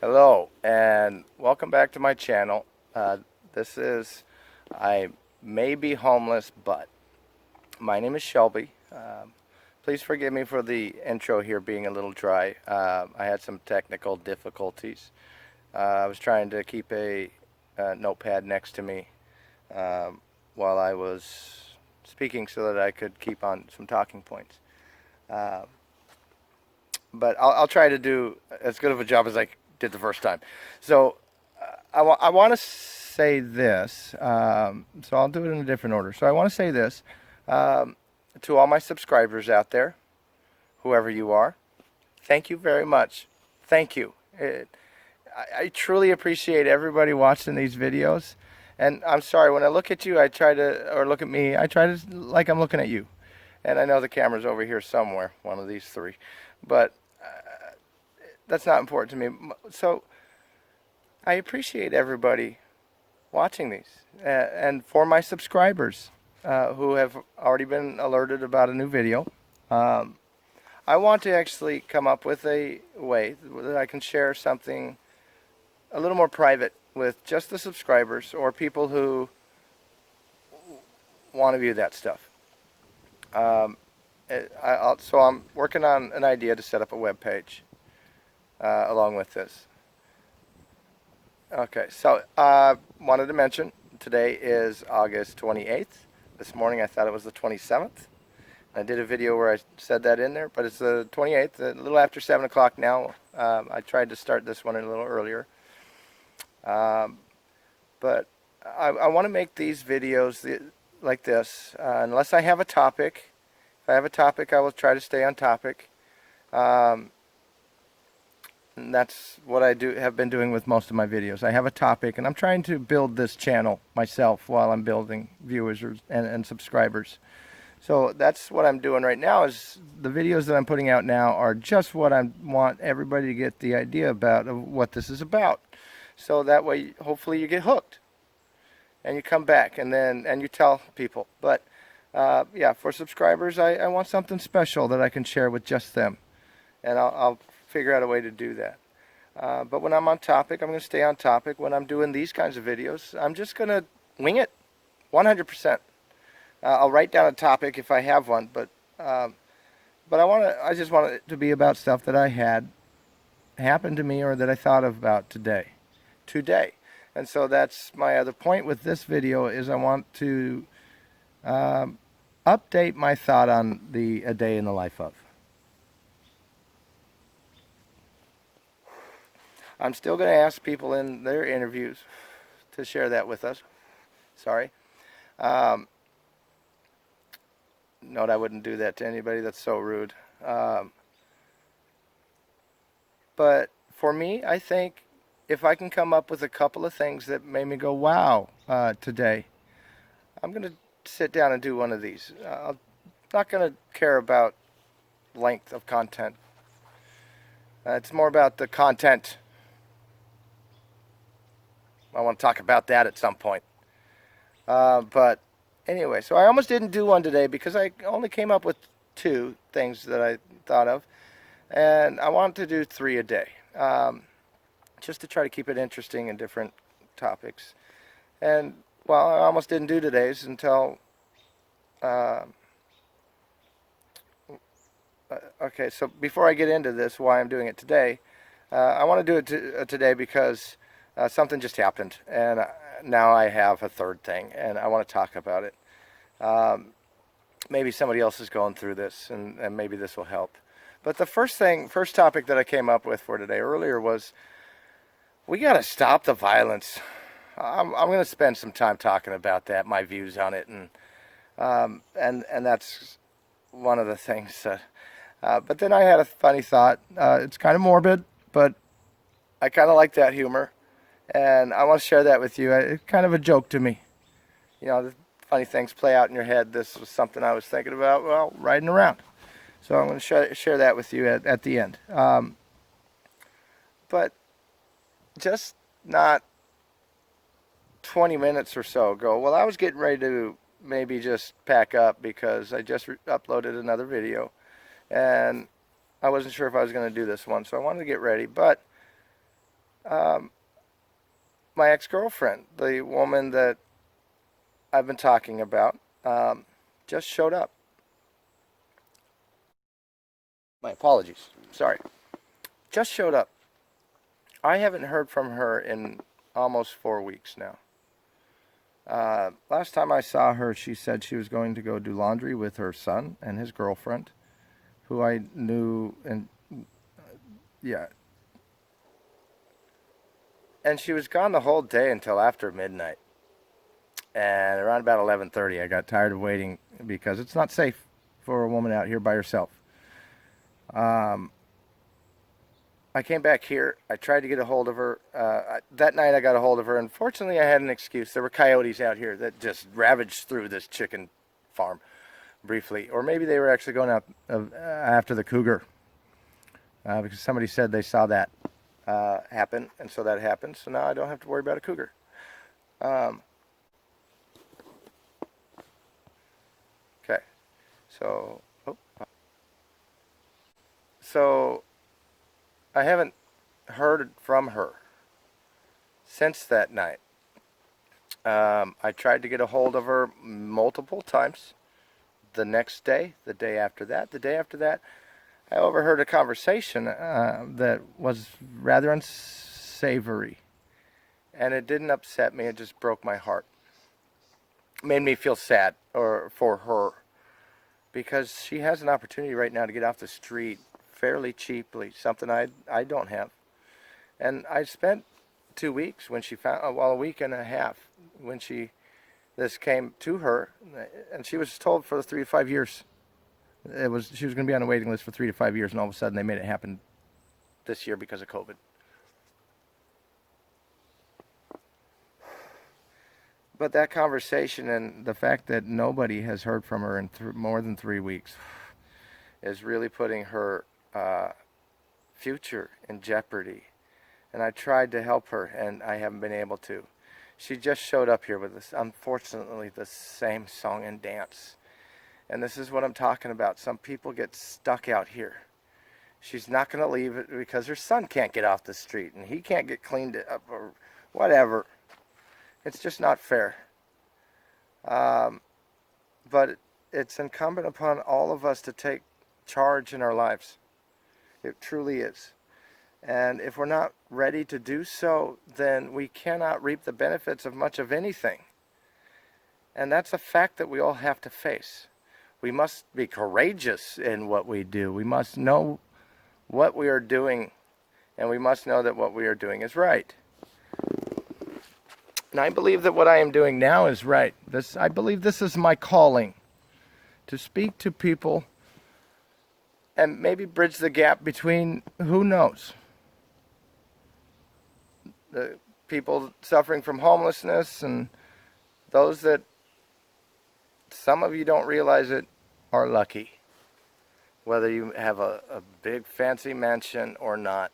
Hello and welcome back to my channel. This is I may be homeless, but my name is Shelby. Please forgive me for the intro here being a little dry. I had some technical difficulties. I was trying to keep a notepad next to me while I was speaking so that I could keep on some talking points. But I'll try to do as good of a job as I did the first time. So I want to say this. So I'll do it in a different order. So I want to say this to all my subscribers out there, whoever you are. Thank you very much. Thank you. I truly appreciate everybody watching these videos. And I'm sorry, when I look at you, or look at me, I try to, like I'm looking at you. And I know the camera's over here somewhere, one of these three. But that's not important to me. So I appreciate everybody watching these. And for my subscribers who have already been alerted about a new video, I want to actually come up with a way that I can share something a little more private with just the subscribers or people who want to view that stuff. So I'm working on an idea to set up a web page along with this. Okay, so wanted to mention today is August 28th. This morning I thought it was the 27th. I did a video where I said that in there, but it's the 28th, a little after 7 o'clock now. I tried to start this one a little earlier. But I want to make these videos like this, unless I have a topic. If I have a topic, I will try to stay on topic. And that's what I have been doing with most of my videos. I have a topic, and I'm trying to build this channel myself while I'm building viewers and subscribers. So that's what I'm doing right now. Is the videos that I'm putting out now are just what I want everybody to get the idea about of what this is about. So that way, hopefully, you get hooked, and you come back, and you tell people. But yeah, for subscribers, I want something special that I can share with just them, and I'll figure out a way to do that. But when I'm on topic, I'm going to stay on topic. When I'm doing these kinds of videos, I'm just going to wing it 100%. I'll write down a topic if I have one, but I just want it to be about stuff that I had happen to me or that I thought about today. And so that's my other point with this video, is I want to update my thought on a day in the life of. I'm still going to ask people in their interviews to share that with us. Sorry. Note I wouldn't do that to anybody. That's so rude. But for me, I think if I can come up with a couple of things that made me go, wow, today, I'm going to sit down and do one of these. I'm not going to care about length of content. It's more about the content. I want to talk about that at some point. But anyway, so I almost didn't do one today because I only came up with 2 things that I thought of. And I want to do 3 a day. Just to try to keep it interesting and different topics. And, well, I almost didn't do today's until... okay, so before I get into this, why I'm doing it today, I want to do it today because something just happened, and now I have a third thing, and I want to talk about it. Maybe somebody else is going through this, and maybe this will help. But the first topic that I came up with for today earlier was, we got to stop the violence. I'm going to spend some time talking about that, my views on it, and that's one of the things that... but then I had a funny thought. It's kind of morbid, but I kind of like that humor. And I want to share that with you. It's kind of a joke to me. You know, the funny things play out in your head. This was something I was thinking about, well, riding around. So I'm going to share that with you at the end. But just not 20 minutes or so ago, well, I was getting ready to maybe just pack up because I just uploaded another video. And I wasn't sure if I was going to do this one, so I wanted to get ready. But Um, my ex-girlfriend, the woman that I've been talking about, just showed up. My apologies. Sorry. Just showed up. I haven't heard from her in almost 4 weeks now. Last time I saw her, she said she was going to go do laundry with her son and his girlfriend, who I knew, and yeah. And she was gone the whole day until after midnight. And around about 11:30, I got tired of waiting because it's not safe for a woman out here by herself. Um, I came back here. I tried to get a hold of her. That night I got a hold of her. Unfortunately, I had an excuse. There were coyotes out here that just ravaged through this chicken farm briefly. Or maybe they were actually going out after the cougar. Because somebody said they saw that happen. And so that happened. So now I don't have to worry about a cougar. Okay. So, so I haven't heard from her since that night. I tried to get a hold of her multiple times. The next day, the day after that, the day after that, I overheard a conversation that was rather unsavory. And it didn't upset me, it just broke my heart. It made me feel sad for her. Because she has an opportunity right now to get off the street fairly cheaply, something I don't have. And I spent 2 weeks when she found, well, a week and a half when this came to her, and she was told for 3 to 5 years. She was going to be on a waiting list for 3 to 5 years, and all of a sudden they made it happen this year because of COVID. But that conversation and the fact that nobody has heard from her in more than 3 weeks is really putting her future in jeopardy. And I tried to help her, and I haven't been able to. She just showed up here with this, unfortunately, the same song and dance. And this is what I'm talking about. Some people get stuck out here. She's not going to leave it because her son can't get off the street, and he can't get cleaned up or whatever. It's just not fair. But it's incumbent upon all of us to take charge in our lives. It truly is. And if we're not ready to do so, then we cannot reap the benefits of much of anything. And that's a fact that we all have to face. We must be courageous in what we do. We must know what we are doing, and we must know that what we are doing is right. And I believe that what I am doing now is right. I believe this is my calling, to speak to people and maybe bridge the gap between, who knows, the people suffering from homelessness and those that, some of you don't realize it, are lucky. Whether you have a big fancy mansion or not.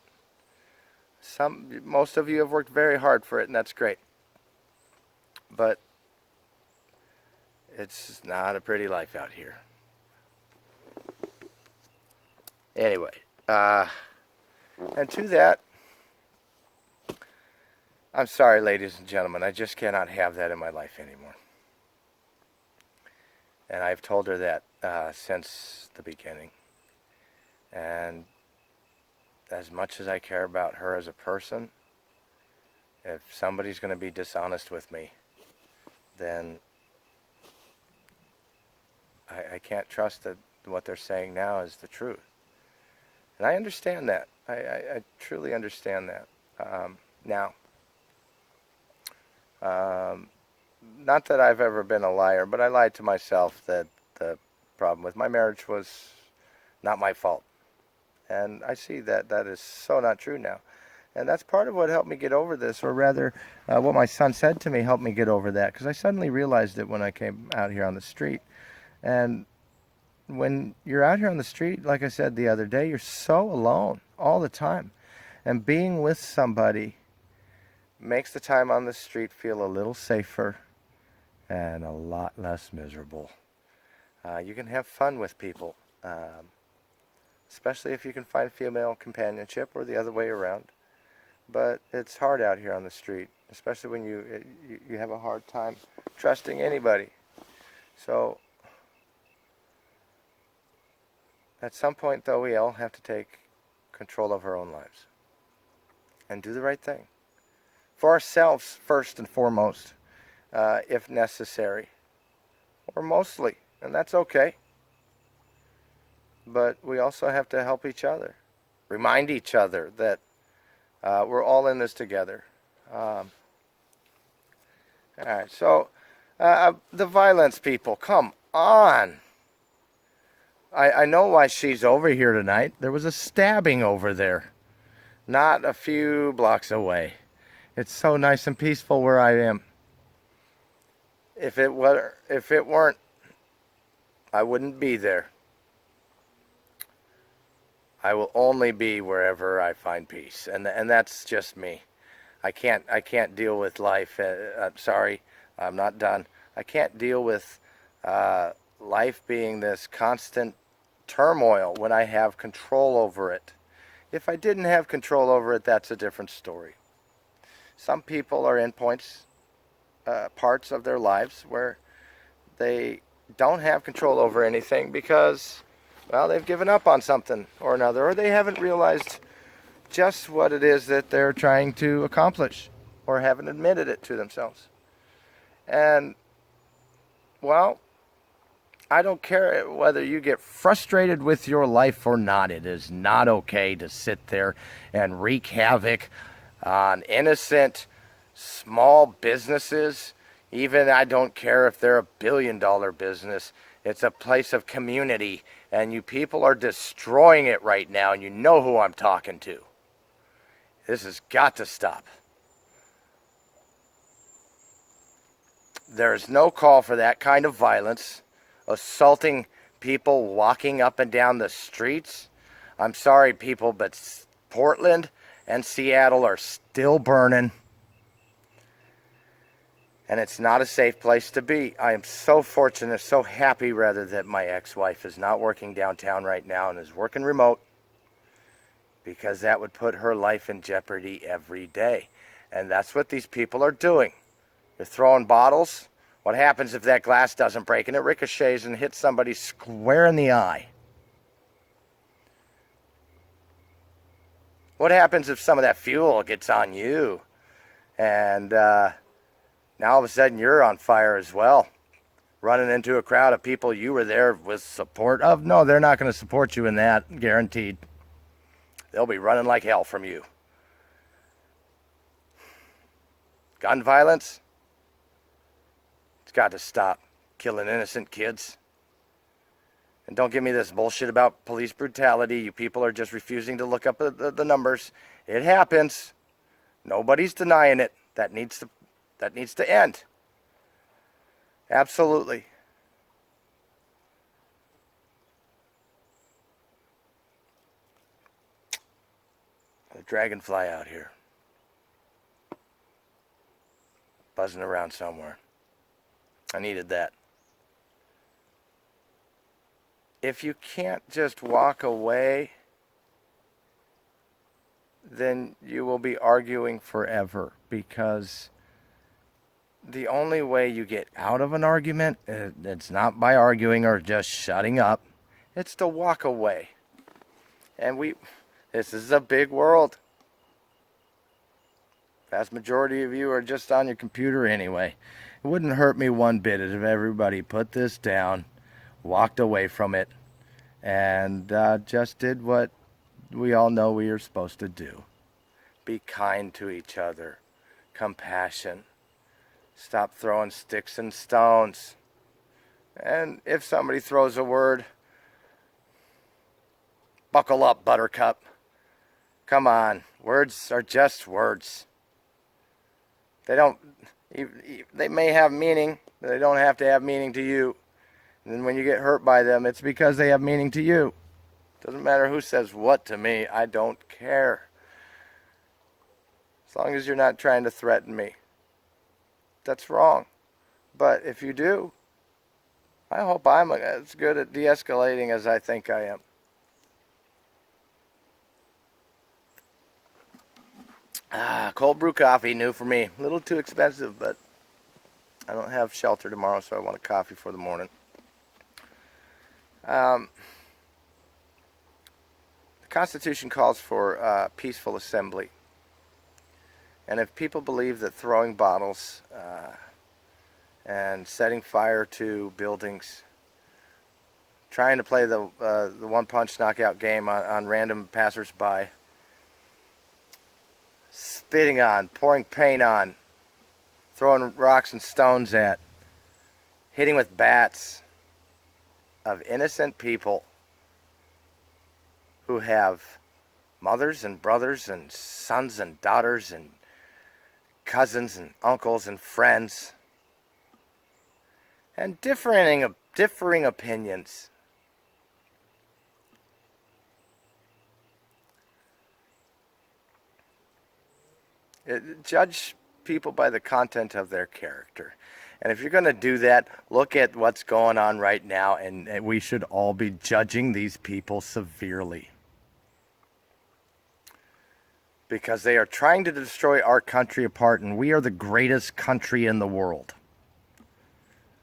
Most of you have worked very hard for it, and that's great. But it's not a pretty life out here. Anyway, and to that, I'm sorry, ladies and gentlemen, I just cannot have that in my life anymore. And I've told her that since the beginning. And as much as I care about her as a person, if somebody's going to be dishonest with me, then I can't trust that what they're saying now is the truth. And I understand that. I truly understand that. Now, not that I've ever been a liar, but I lied to myself that the problem with my marriage was not my fault. And I see that that is so not true now. And that's part of what helped me get over this, or rather, what my son said to me helped me get over that, because I suddenly realized it when I came out here on the street. And when you're out here on the street, like I said the other day, you're so alone all the time. And being with somebody makes the time on the street feel a little safer and a lot less miserable. You can have fun with people, especially if you can find female companionship or the other way around. but it's hard out here on the street, especially when you have a hard time trusting anybody. So at some point, though, we all have to take control of our own lives and do the right thing for ourselves first and foremost, if necessary, or mostly, and that's okay. But we also have to help each other, remind each other that we're all in this together. All right, so the violence people, come on. I know why she's over here tonight. There was a stabbing over there, not a few blocks away. It's so nice and peaceful where I am. If it weren't, I wouldn't be there. I will only be wherever I find peace, and that's just me. I can't deal with life. I'm sorry, I'm not done. I can't deal with life being this constant turmoil when I have control over it. If I didn't have control over it, that's a different story. Some people are in parts of their lives where they don't have control over anything because, well, they've given up on something or another, or they haven't realized just what it is that they're trying to accomplish, or haven't admitted it to themselves. And, well, I don't care whether you get frustrated with your life or not. It is not okay to sit there and wreak havoc on innocent small businesses. Even I don't care if they're $1 billion business. It's a place of community, and you people are destroying it right now, and you know who I'm talking to. This has got to stop. There is no call for that kind of violence. Assaulting people walking up and down the streets. I'm sorry, people, but Portland and Seattle are still burning. And it's not a safe place to be. I am so fortunate, so happy, rather, that my ex-wife is not working downtown right now and is working remote, because that would put her life in jeopardy every day. And that's what these people are doing. They're throwing bottles. What happens if that glass doesn't break and it ricochets and hits somebody square in the eye? What happens if some of that fuel gets on you and now all of a sudden you're on fire as well, running into a crowd of people you were there with support of? No, they're not going to support you in that, guaranteed. They'll be running like hell from you. Gun violence? It's got to stop. Killing innocent kids. And don't give me this bullshit about police brutality. You people are just refusing to look up the numbers. It happens. Nobody's denying it. That needs to end. Absolutely. A dragonfly out here. Buzzing around somewhere. I needed that. If you can't just walk away, then you will be arguing forever, because the only way you get out of an argument, it's not by arguing or just shutting up. It's to walk away. And this is a big world. Vast majority of you are just on your computer anyway. It wouldn't hurt me one bit if everybody put this down, walked away from it, and just did what we all know we are supposed to do. Be kind to each other. Compassion. Stop throwing sticks and stones. And if somebody throws a word, buckle up, buttercup. Come on. Words are just words. They may have meaning, but they don't have to have meaning to you. And then when you get hurt by them, it's because they have meaning to you. Doesn't matter who says what to me. I don't care. As long as you're not trying to threaten me. That's wrong. But if you do, I hope I'm as good at de-escalating as I think I am. Cold brew coffee, new for me. A little too expensive, but I don't have shelter tomorrow, so I want a coffee for the morning. The Constitution calls for peaceful assembly. And if people believe that throwing bottles and setting fire to buildings, trying to play the one-punch knockout game on random passersby, spitting on, pouring paint on, throwing rocks and stones at, hitting with bats of innocent people who have mothers and brothers and sons and daughters and cousins and uncles and friends and differing opinions. Judge people by the content of their character. And if you're going to do that, look at what's going on right now, and we should all be judging these people severely. Because they are trying to destroy our country apart, and we are the greatest country in the world.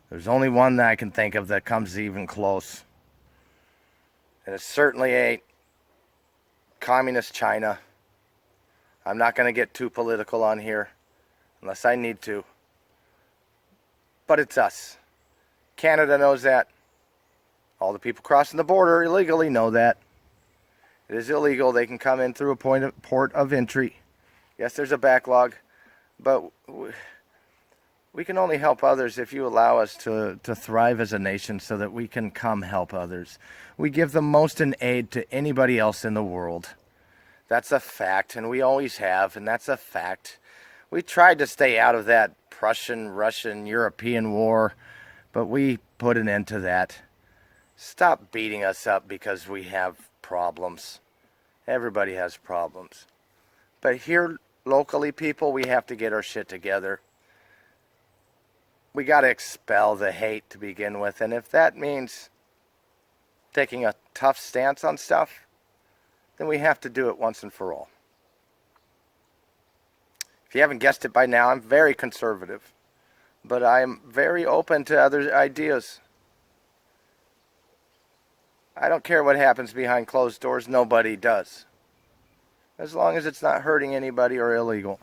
There's only one that I can think of that comes even close. And it certainly ain't communist China. I'm not going to get too political on here, unless I need to. But it's us. Canada knows that. All the people crossing the border illegally know that. It is illegal. They can come in through a port of entry. Yes, there's a backlog, but we can only help others if you allow us to thrive as a nation so that we can come help others. We give the most in aid to anybody else in the world. That's a fact, and we always have, and that's a fact. We tried to stay out of that Prussian, Russian, European war, but we put an end to that. Stop beating us up because we have problems. Everybody has problems. But here, locally, people, we have to get our shit together. We got to expel the hate to begin with, and if that means taking a tough stance on stuff, then we have to do it once and for all. If you haven't guessed it by now, I'm very conservative, but I am very open to other ideas. I don't care what happens behind closed doors. Nobody does. As long as it's not hurting anybody or illegal.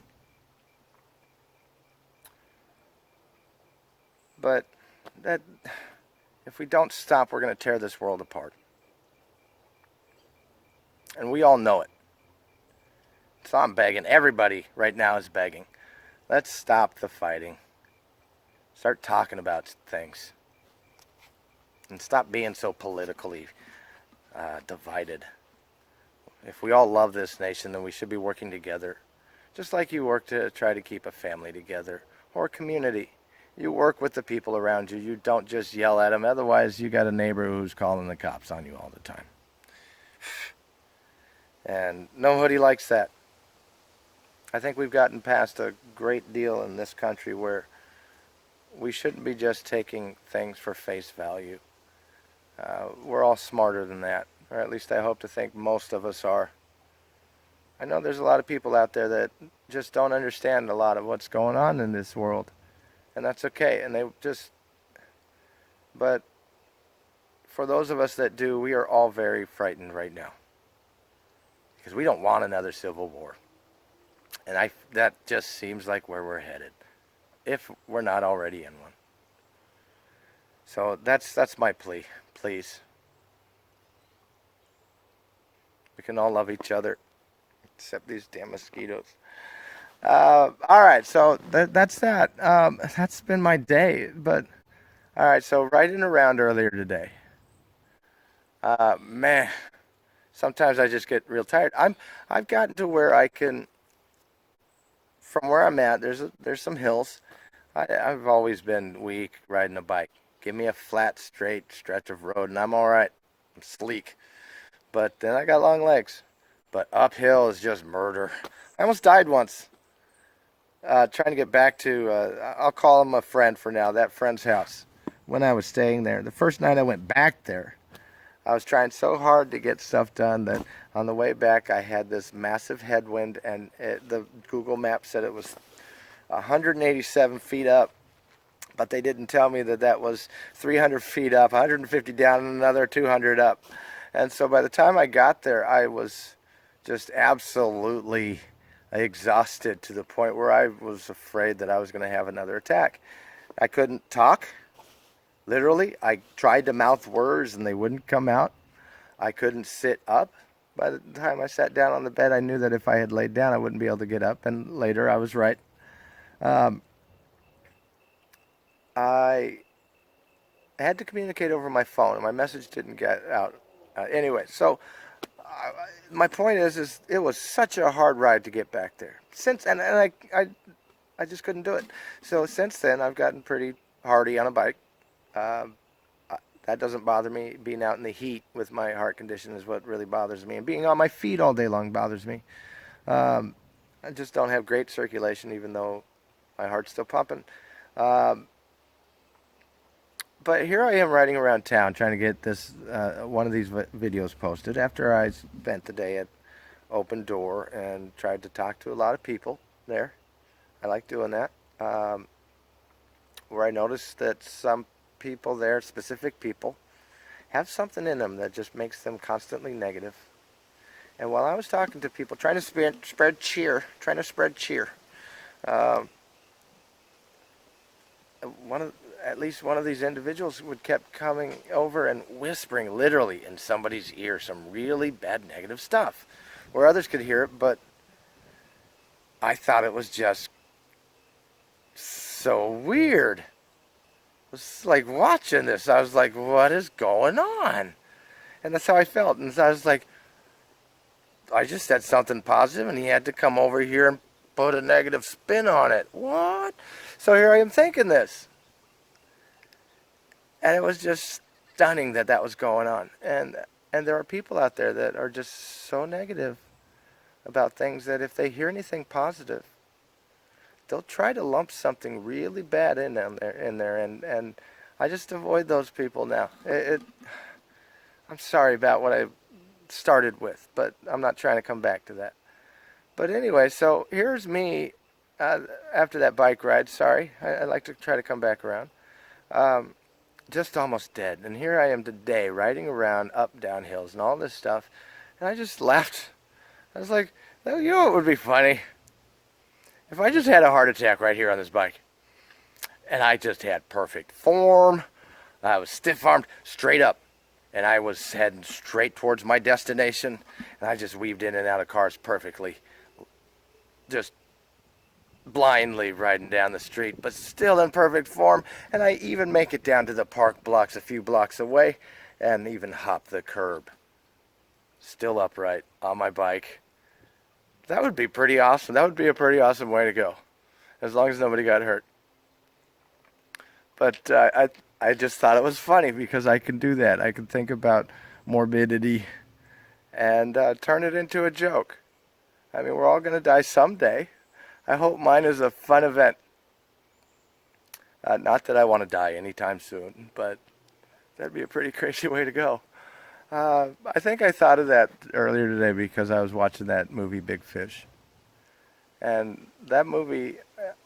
But that, if we don't stop, we're going to tear this world apart. And we all know it. So I'm begging. Everybody right now is begging. Let's stop the fighting. Start talking about things. And stop being so politically divided. If we all love this nation, then we should be working together. Just like you work to try to keep a family together or a community. You work with the people around you. You don't just yell at them. Otherwise, you got a neighbor who's calling the cops on you all the time. And nobody likes that. I think we've gotten past a great deal in this country where we shouldn't be just taking things for face value. We're all smarter than that, or at least I hope to think most of us are. I know there's a lot of people out there that just don't understand a lot of what's going on in this world, and that's okay. And but for those of us that do, we are all very frightened right now because we don't want another civil war, and that just seems like where we're headed, if we're not already in one. So that's my plea. Please. We can all love each other, except these damn mosquitoes. All right, so that's that. That's been my day. But all right, so riding around earlier today. Man, sometimes I just get real tired. I've gotten to where I can. From where I'm at, there's some hills. I've always been weak riding a bike. Give me a flat, straight stretch of road, and I'm all right. I'm sleek. But then I got long legs. But uphill is just murder. I almost died once. Trying to get back to, I'll call him a friend for now, that friend's house. When I was staying there. The first night I went back there, I was trying so hard to get stuff done that on the way back I had this massive headwind, and the Google map said it was 187 feet up, but they didn't tell me that that was 300 feet up, 150 down, and another 200 up. And so by the time I got there, I was just absolutely exhausted to the point where I was afraid that I was going to have another attack. I couldn't talk. Literally, I tried to mouth words and they wouldn't come out. I couldn't sit up. By the time I sat down on the bed, I knew that if I had laid down, I wouldn't be able to get up. And later, I was right. I had to communicate over my phone, and my message didn't get out. Anyway, so my point is it was such a hard ride to get back there. I just couldn't do it. So since then, I've gotten pretty hardy on a bike. That doesn't bother me. Being out in the heat with my heart condition is what really bothers me. And being on my feet all day long bothers me. I just don't have great circulation, even though my heart's still pumping. But here I am riding around town trying to get this one of these videos posted after I spent the day at Open Door and tried to talk to a lot of people there. I like doing that. Where I noticed that some people there, specific people, have something in them that just makes them constantly negative. And while I was talking to people, trying to spread cheer, at least one of these individuals kept coming over and whispering literally in somebody's ear some really bad negative stuff, where others could hear it, but I thought it was just so weird. It was like watching this. I was like, what is going on? And that's how I felt. And so I was like, I just said something positive, and he had to come over here and put a negative spin on it. What? So here I am thinking this. And it was just stunning that that was going on. And there are people out there that are just so negative about things that if they hear anything positive, they'll try to lump something really bad in there. And I just avoid those people now. I'm sorry about what I started with, but I'm not trying to come back to that. But anyway, so here's me after that bike ride. Sorry, I like to try to come back around. Just almost dead. And here I am today riding around up down hills and all this stuff. And I just laughed. I was like, you know what would be funny? If I just had a heart attack right here on this bike. And I just had perfect form. I was stiff-armed, straight up. And I was heading straight towards my destination. And I just weaved in and out of cars perfectly. Just blindly riding down the street, but still in perfect form. And I even make it down to the park blocks a few blocks away and even hop the curb. Still upright on my bike. That would be pretty awesome. That would be a pretty awesome way to go, as long as nobody got hurt. But I just thought it was funny because I can do that. I can think about morbidity and turn it into a joke. I mean, we're all going to die someday. I hope mine is a fun event. Not that I want to die anytime soon, but that'd be a pretty crazy way to go. I think I thought of that earlier today because I was watching that movie Big Fish. And that movie,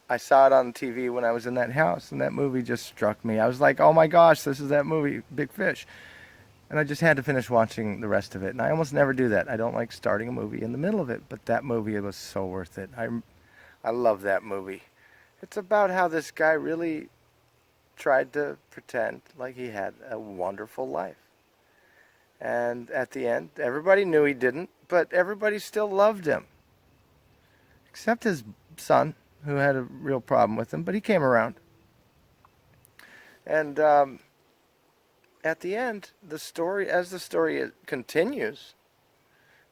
I saw it on TV when I was in that house, and that movie just struck me. I was like, oh my gosh, this is that movie, Big Fish. And I just had to finish watching the rest of it. And I almost never do that. I don't like starting a movie in the middle of it, but that movie, it was so worth it. I love that movie. It's about how this guy really tried to pretend like he had a wonderful life. And at the end, everybody knew he didn't, but everybody still loved him. Except his son, who had a real problem with him, but he came around. And at the end, as the story continues,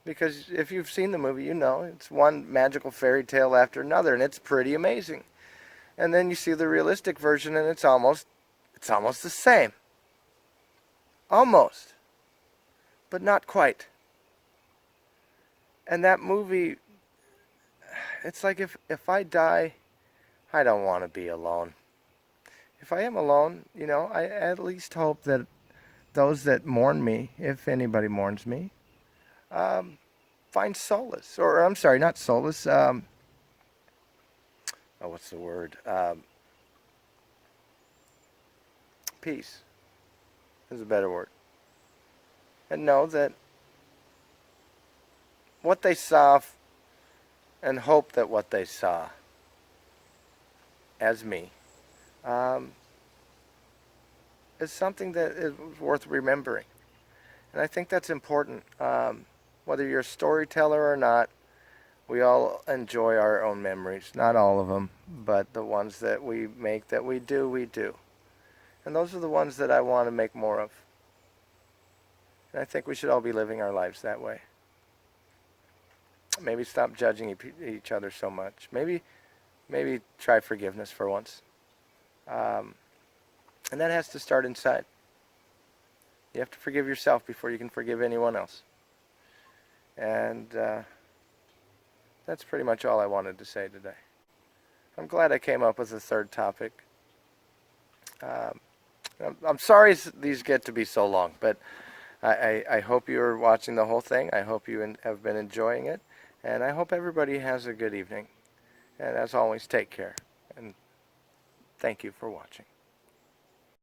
because if you've seen the movie, you know it's one magical fairy tale after another, and it's pretty amazing. And then you see the realistic version, and it's almost the same. Almost. But not quite. And that movie, it's like if I die, I don't want to be alone. If I am alone, I at least hope that those that mourn me, if anybody mourns me, find solace. Or I'm sorry, not solace. What's the word? Peace is a better word. And know that what they saw, and hope that what they saw as me is something that is worth remembering. And I think that's important. Whether you're a storyteller or not, we all enjoy our own memories. Not all of them, but the ones that we make, that we do, we do. And those are the ones that I want to make more of. And I think we should all be living our lives that way. Maybe stop judging each other so much. Maybe try forgiveness for once. And that has to start inside. You have to forgive yourself before you can forgive anyone else. And that's pretty much all I wanted to say today. I'm glad I came up with a third topic. I'm sorry these get to be so long, but I hope you're watching the whole thing. I hope you have been enjoying it. And I hope everybody has a good evening. And as always, take care. And thank you for watching.